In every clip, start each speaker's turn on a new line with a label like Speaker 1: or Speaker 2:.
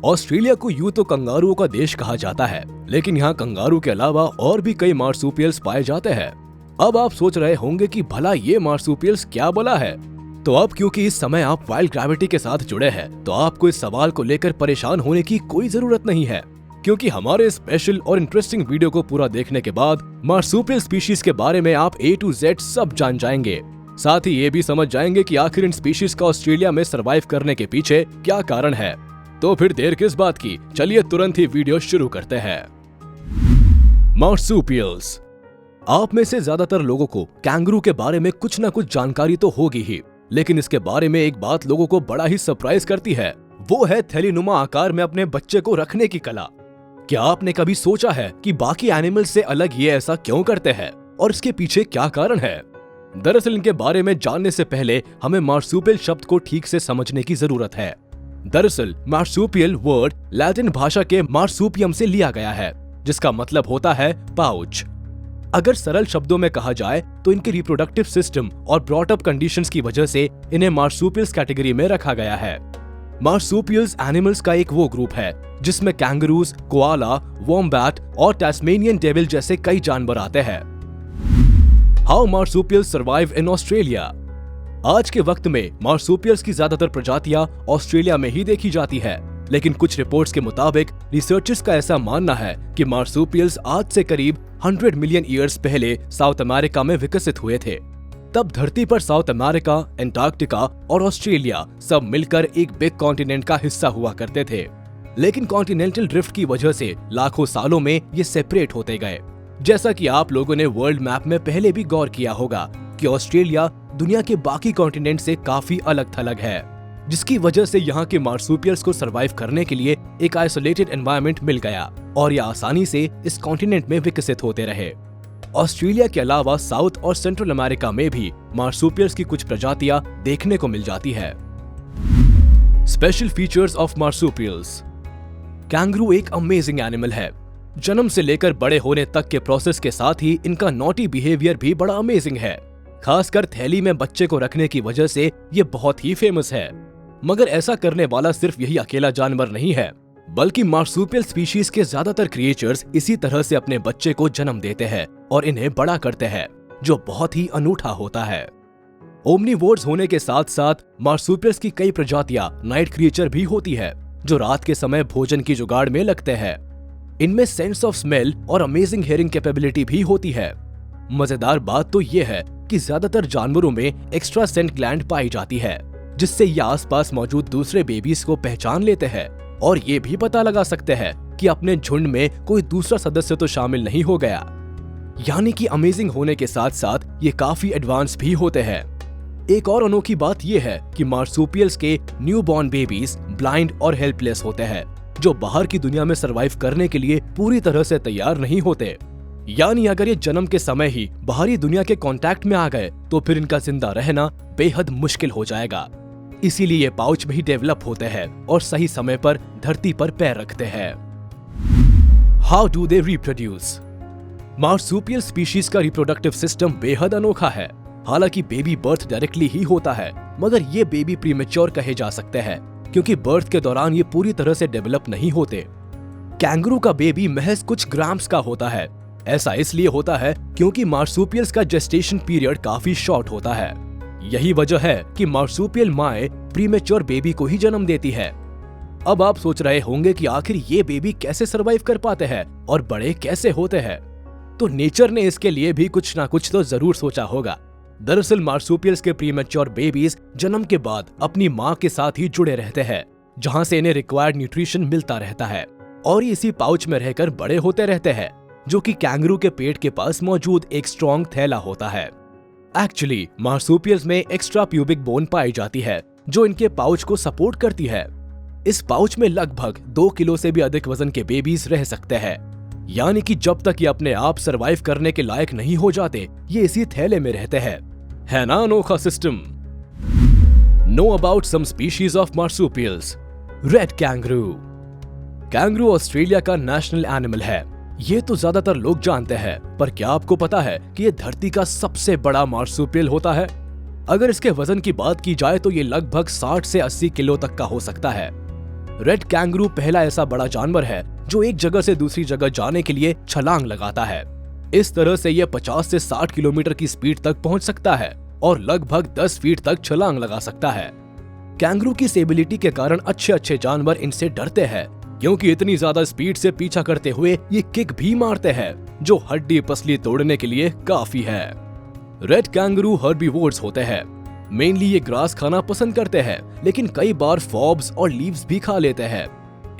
Speaker 1: Australia को यूं तो कंगारुओं का देश कहा जाता है, लेकिन यहाँ कंगारू के अलावा और भी कई मार्सुपियल्स पाए जाते हैं। अब आप सोच रहे होंगे कि भला ये मार्सुपियल्स क्या बोला है? तो अब क्योंकि इस समय आप वाइल्ड ग्रेविटी के साथ जुड़े हैं, तो आपको इस सवाल को लेकर परेशान होने की कोई जरूरत नहीं है, क्योंकि हमारे स्पेशल और इंटरेस्टिंग वीडियो को पूरा देखने के बाद मार्सुपियल स्पीशीज के बारे में आप A to Z सब जान जाएंगे। साथ ही ये भी समझ जाएंगे कि आखिर इन स्पीशीज का ऑस्ट्रेलिया में सरवाइव करने के पीछे क्या कारण है। तो फिर देर किस बात की, चलिए तुरंत ही वीडियो शुरू करते हैं। मार्सुपियल्स। आप में से ज्यादातर लोगों को कैंगरू के बारे में कुछ न कुछ जानकारी तो होगी ही, लेकिन इसके बारे में एक बात लोगों को बड़ा ही सरप्राइज करती है, वो है थैलीनुमा आकार में अपने बच्चे को रखने की कला। क्या आपने कभी सोचा है कि बाकी एनिमल से अलग ये ऐसा क्यों करते हैं और इसके पीछे क्या कारण है? दरअसल इनके बारे में जानने से पहले हमें मार्सुपियल शब्द को ठीक से समझने की जरूरत है। दरअसल मार्सुपियल वर्ड लैटिन भाषा के मार्सुपियम से लिया गया है, जिसका मतलब होता है पाउच। अगर सरल शब्दों में कहा जाए तो इनके रिप्रोडक्टिव सिस्टम और ब्रॉट अप कंडीशंस की वजह से इन्हें मार्सुपियल्स कैटेगरी में रखा गया है। मार्सुपियल्स एनिमल्स का एक वो ग्रुप है जिसमें कैंगरूज, कोआला, वॉम्बैट और टास्मेनियन डेविल जैसे कई जानवर आते हैं। How marsupials survive in Australia. आज के वक्त में मार्सुपियल्स की ज्यादातर प्रजातियां ऑस्ट्रेलिया में ही देखी जाती है, लेकिन कुछ रिपोर्ट्स के मुताबिक रिसर्चर्स का ऐसा मानना है कि मार्सुपियल्स आज से करीब 100 मिलियन ईयर्स पहले साउथ अमेरिका में विकसित हुए थे। तब धरती पर साउथ अमेरिका, एंटार्क्टिका और ऑस्ट्रेलिया सब मिलकर एक बिग कॉन्टिनेंट का हिस्सा हुआ करते थे, लेकिन कॉन्टिनेंटल ड्रिफ्ट की वजह से लाखों सालों में ये सेपरेट होते गए। जैसा कि आप लोगों ने वर्ल्ड मैप में पहले भी गौर किया होगा कि ऑस्ट्रेलिया दुनिया के बाकी कॉन्टिनेंट से काफी अलग थलग है, जिसकी वजह से यहाँ के मार्सुपियल्स को सरवाइव करने के लिए एक आइसोलेटेड एनवायरनमेंट मिल गया और ये आसानी से इस कॉन्टिनेंट में विकसित होते रहे। ऑस्ट्रेलिया के अलावा साउथ और सेंट्रल अमेरिका में भी मार्सुपियल्स की कुछ प्रजातियां देखने को मिल जाती है। Special features of marsupials. Kangaroo एक अमेजिंग एनिमल है। जन्म से लेकर बड़े होने तक के प्रोसेस के साथ ही इनका नॉटी बिहेवियर भी बड़ा अमेजिंग है। खासकर थैली में बच्चे को रखने की वजह से ये बहुत ही फेमस है। मगर ऐसा करने वाला सिर्फ यही अकेला जानवर नहीं है, बल्कि मार्सुपियल स्पीशीज के ज्यादातर क्रिएचर्स इसी तरह से अपने बच्चे को जन्म देते हैं और इन्हें बड़ा करते हैं, जो बहुत ही अनूठा होता है। ओमनीवोर्स होने के साथ साथ मार्सुपियल्स की कई प्रजातियां नाइट क्रिएचर भी होती है, जो रात के समय भोजन की जुगाड़ में लगते हैं। इनमें सेंस ऑफ स्मेल और अमेजिंग हियरिंग कैपेबिलिटी भी होती है। मजेदार बात तो ये है कि ज्यादातर जानवरों में एक्स्ट्रा सेंट ग्लैंड पाई जाती है, जिससे ये आसपास मौजूद दूसरे बेबीज को पहचान लेते हैं और ये भी पता लगा सकते हैं कि अपने झुंड में कोई दूसरा सदस्य तो शामिल नहीं हो गया। यानी कि अमेजिंग होने के साथ साथ ये काफी एडवांस भी होते हैं। एक और अनोखी बात ये है कि मार्सुपियल्स के न्यूबॉर्न बेबीज ब्लाइंड और हेल्पलेस होते हैं, जो बाहर की दुनिया में सरवाइव करने के लिए पूरी तरह से तैयार नहीं होते। यानी अगर ये जन्म के समय ही बाहरी दुनिया के कांटेक्ट में आ गए तो फिर इनका जिंदा रहना बेहद मुश्किल हो जाएगा। इसीलिए ये पाउच में ही डेवलप होते हैं और सही समय पर धरती पर पैर रखते हैं। How do they reproduce. Marsupial species का रिप्रोडक्टिव सिस्टम बेहद अनोखा है। हालांकि बेबी बर्थ डायरेक्टली ही होता है, मगर ये बेबी प्रीमेच्योर कहे जा सकते हैं, क्योंकि बर्थ के दौरान ये पूरी तरह से डेवलप नहीं होते। कैंगरू का बेबी महज कुछ ग्राम्स का होता है। ऐसा इसलिए होता है क्योंकि मार्सुपियल्स का जेस्टेशन पीरियड काफी शॉर्ट होता है। यही वजह है कि मार्सुपियल माएँ प्रीमेच्योर बेबी को ही जन्म देती है। अब आप सोच रहे होंगे कि आखिर ये बेबी कैसे सरवाइव कर पाते हैं और बड़े कैसे होते हैं। तो नेचर ने इसके लिए भी कुछ ना कुछ तो जरूर सोचा होगा। दरअसल मार्सुपियल्स के प्रीमेच्योर बेबीज जन्म के बाद अपनी माँ के साथ ही जुड़े रहते हैं, जहाँ से इन्हें रिक्वायर्ड न्यूट्रिशन मिलता रहता है और इसी पाउच में रहकर बड़े होते रहते हैं, जो कि कैंगरू के पेट के पास मौजूद एक स्ट्रॉन्ग थैला होता है। एक्चुअली मार्सुपियल्स में एक्स्ट्रा प्यूबिक बोन पाई जाती है, जो इनके पाउच को सपोर्ट करती है। इस पाउच में लगभग 2 किलो से भी अधिक वजन के बेबीज रह सकते हैं। यानी कि जब तक ये अपने आप सरवाइव करने के लायक नहीं हो जाते, ये इसी थैले में रहते हैं। है ना अनोखा system. Know about some species of marsupials. Red kangaroo. Kangaroo Australia का नेशनल एनिमल है, ये तो ज्यादातर लोग जानते हैं, पर क्या आपको पता है कि ये धरती का सबसे बड़ा मार्सुपियल होता है? अगर इसके वजन की बात की जाए तो ये लगभग 60 से 80 किलो तक का हो सकता है। रेड कैंगरू पहला ऐसा बड़ा जानवर है जो एक जगह से दूसरी जगह जाने के लिए छलांग लगाता है। इस तरह से यह 50 से 60 किलोमीटर की स्पीड तक पहुंच सकता है और लगभग 10 फीट तक छलांग लगा सकता है। कैंगरू की स्टेबिलिटी के कारण अच्छे जानवर इनसे डरते हैं, क्योंकि इतनी ज्यादा स्पीड से पीछा करते हुए ये किक भी मारते हैं, जो हड्डी पसली तोड़ने के लिए काफी है। रेड कैंगरू हर्बीवोर्स होते हैं। मेनली ये ग्रास खाना पसंद करते हैं, लेकिन कई बार फॉब्स और लीव्स भी खा लेते हैं।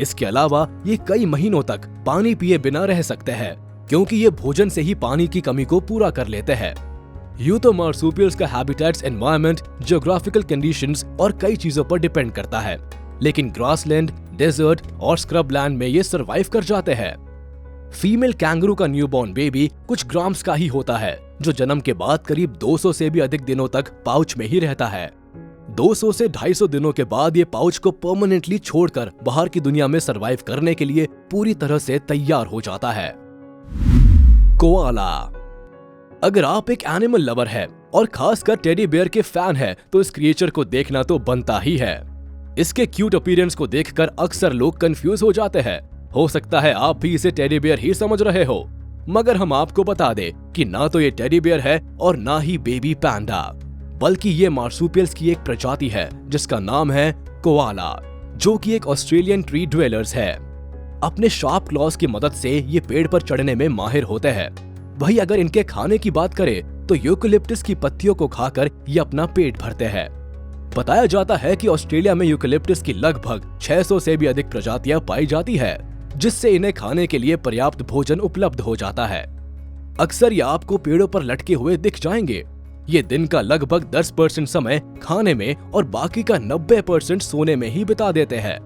Speaker 1: इसके अलावा ये कई महीनों तक पानी पिए बिना रह सकते हैं, क्योंकि ये भोजन से ही पानी की कमी को पूरा कर लेते हैं। यूं तो मार्सुपियल्स का हैबिटेट्स, एनवायरनमेंट, जियोग्राफिकल कंडीशंस और कई चीजों पर डिपेंड करता है, लेकिन ग्रासलैंड, डेजर्ट और स्क्रबलैंड में ये सर्वाइव कर जाते हैं। फीमेल कैंगरू का न्यूबॉर्न बेबी कुछ ग्राम्स का ही होता है, जो जन्म के बाद करीब 200 से भी अधिक दिनों तक पाउच में ही रहता है। 200 से 250 दिनों के बाद ये पाउच को परमानेंटली छोड़कर बाहर की दुनिया में सर्वाइव करने के लिए पूरी तरह से तैयार हो जाता है। कोआला। अगर आप एक एनिमल लवर है और खासकर टेडी बेयर के फैन है, तो इस क्रिएचर को देखना तो बनता ही है। इसके क्यूट अपीयरेंस को देखकर अक्सर लोग कंफ्यूज हो जाते हैं। हो सकता है आप भी इसे टेडी बेयर ही समझ रहे हो, मगर हम आपको बता दें कि ना तो ये टेडी बेयर है और ना ही बेबी पैंडा, बल्कि ये मार्सुपियल्स की एक प्रजाति है जिसका नाम है कोआला, जो कि एक ऑस्ट्रेलियन ट्री ड्वेलर्स है। अपने शार्प क्लॉज की मदद से ये पेड़ पर चढ़ने में माहिर होते हैं। वही अगर इनके खाने की बात करें तो यूकेलिप्टस की पत्तियों को खाकर ये अपना पेट भरते हैं। बताया जाता है कि ऑस्ट्रेलिया में यूकेलिप्टस की लगभग 600 से भी अधिक प्रजातियां पाई जाती है, जिससे इन्हें खाने के लिए पर्याप्त भोजन उपलब्ध हो जाता है। अक्सर ये आपको पेड़ों पर लटके हुए दिख जाएंगे। ये दिन का लगभग 10% समय खाने में और बाकी का 90% सोने में ही बिता देते हैं।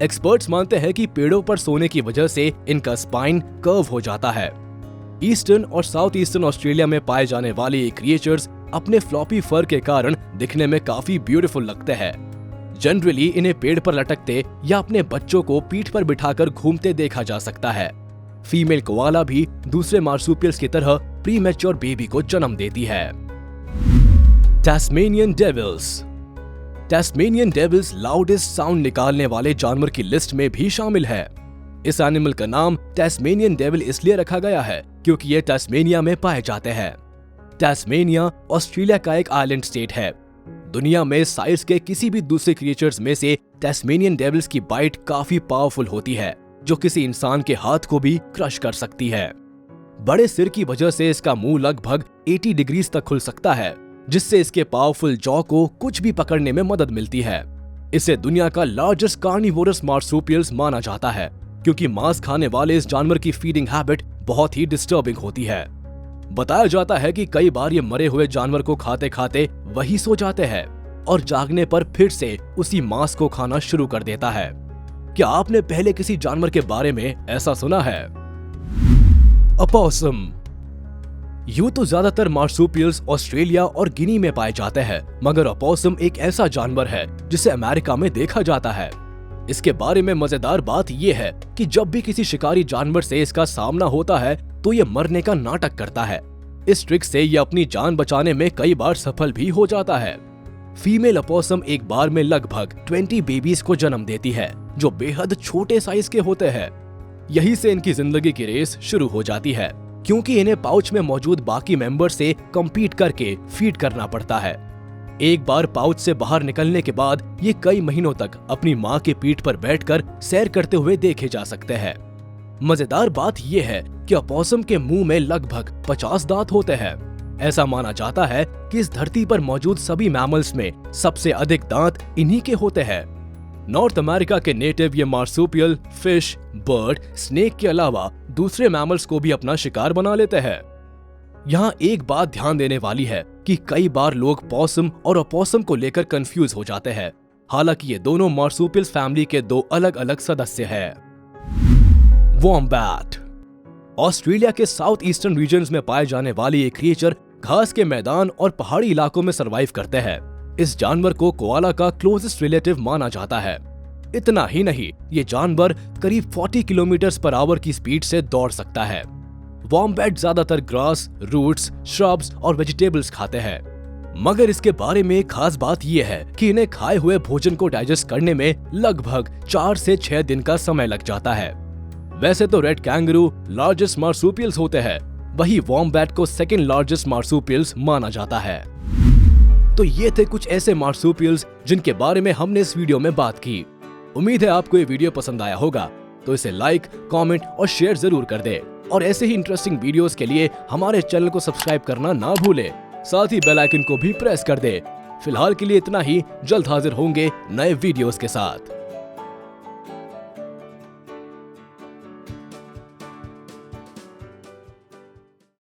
Speaker 1: एक्सपर्ट्स मानते हैं कि पेड़ों पर सोने की वजह से इनका स्पाइन कर्व हो जाता है। ईस्टर्न और साउथ ईस्टर्न ऑस्ट्रेलिया में पाए जाने वाले ये क्रिएचर्स अपने फ्लॉपी फर के कारण दिखने में काफी ब्यूटीफुल लगते हैं। जनरली इन्हें पेड़ पर लटकते या अपने बच्चों को पीठ पर बिठाकर घूमते देखा जा सकता है। फीमेल कोआला भी दूसरे मार्सुपियल्स की तरह प्री मैच्योर बेबी को जन्म देती है। टैस्मेनियन डेविल्स। टैस्मेनियन डेविल्स लाउडेस्ट साउंड निकालने वाले जानवर की लिस्ट में भी शामिल है। इस एनिमल का नाम टैस्मेनियन डेविल इसलिए रखा गया है क्योंकि ये टैस्मेनिया में पाए जाते हैं। टैस्मेनिया ऑस्ट्रेलिया का एक आइलैंड स्टेट है। दुनिया में साइज के किसी भी दूसरे क्रिएचर्स में से टैस्मेनियन डेविल्स की बाइट काफी पावरफुल होती है, जो किसी इंसान के हाथ को भी क्रश कर सकती है। बड़े सिर की वजह से इसका मुंह लगभग 80 डिग्रीज तक खुल सकता है, जिससे इसके पावरफुल जॉ को कुछ भी पकड़ने में मदद मिलती है। इसे दुनिया का लार्जेस्ट कार्निवोरस मार्सुपियल्स माना जाता है, क्योंकि मांस खाने वाले इस जानवर की फीडिंग हैबिट बहुत ही डिस्टर्बिंग होती है। बताया जाता है कि कई बार ये मरे हुए जानवर को खाते खाते वही सो जाते हैं और जागने पर फिर से उसी मांस को खाना शुरू कर देता है। क्या आपने पहले किसी जानवर के बारे में ऐसा सुना है? अपोसम। यूं तो ज्यादातर मार्सुपियल्स ऑस्ट्रेलिया और गिनी में पाए जाते हैं, मगर अपोसम एक ऐसा जानवर है जिसे अमेरिका में देखा जाता है। इसके बारे में मजेदार बात यह है कि जब भी किसी शिकारी जानवर से इसका सामना होता है तो ये मरने का नाटक करता है। इस ट्रिक से ये अपनी जान बचाने में कई बार सफल भी हो जाता है। फीमेल अपोसम एक बार में लगभग 20 बेबीज को जन्म देती है, जो बेहद छोटे साइज के होते हैं। यही से इनकी जिंदगी की रेस शुरू हो जाती है, क्योंकि इन्हें पाउच में मौजूद बाकी मेंबर से कम्पीट करके फीड करना पड़ता है। एक बार पाउच से बाहर निकलने के बाद ये कई महीनों तक अपनी माँ के पीठ पर बैठकर सैर करते हुए देखे जा सकते हैं। मजेदार बात यह है कि अपोसम के मुंह में लगभग 50 दांत होते हैं। ऐसा माना जाता है कि इस धरती पर मौजूद सभी मैमल्स में सबसे अधिक दांत इन्हीं के होते हैं। नॉर्थ अमेरिका के नेटिव ये मार्सुपियल फिश, बर्ड, स्नेक के अलावा दूसरे मैमल्स को भी अपना शिकार बना लेते हैं। यहाँ एक बात ध्यान देने वाली है कि कई बार लोग पॉसम और अपोसम को लेकर कंफ्यूज हो जाते हैं। हालांकि ये दोनों मार्सुपियल्स फैमिली के दो अलग अलग सदस्य हैं। वॉम्बैट। ऑस्ट्रेलिया के साउथ ईस्टर्न रीजन्स में पाए जाने वाले ये क्रिएचर घास के मैदान और पहाड़ी इलाकों में सर्वाइव करते हैं। इस जानवर को कोआला का क्लोजेस्ट रिलेटिव माना जाता है। इतना ही नहीं, ये जानवर करीब 40 किलोमीटर पर आवर की स्पीड से दौड़ सकता है। वॉम्बैट ज्यादातर ग्रास, रूट्स, श्रब्स और वेजिटेबल्स खाते हैं। मगर इसके बारे में एक खास बात यह है कि इन्हें खाए हुए भोजन को डाइजेस्ट करने में लगभग 4 से 6 दिन का समय लग जाता है। वैसे तो रेड कैंगरू लार्जेस्ट मार्सुपियल्स होते हैं, वही वॉम्बैट को सेकंड लार्जेस्ट मार्सुपियल्स माना जाता है। तो ये थे कुछ ऐसे मार्सुपियल्स जिनके बारे में हमने इस वीडियो में बात की। उम्मीद है आपको ये वीडियो पसंद आया होगा, तो इसे लाइक, कमेंट और शेयर जरूर कर दे। और ऐसे ही इंटरेस्टिंग वीडियोस के लिए हमारे चैनल को सब्सक्राइब करना ना भूले, साथ ही बेल आइकन को भी प्रेस कर दे। फिलहाल के लिए इतना ही, जल्द हाजिर होंगे नए वीडियोस के साथ।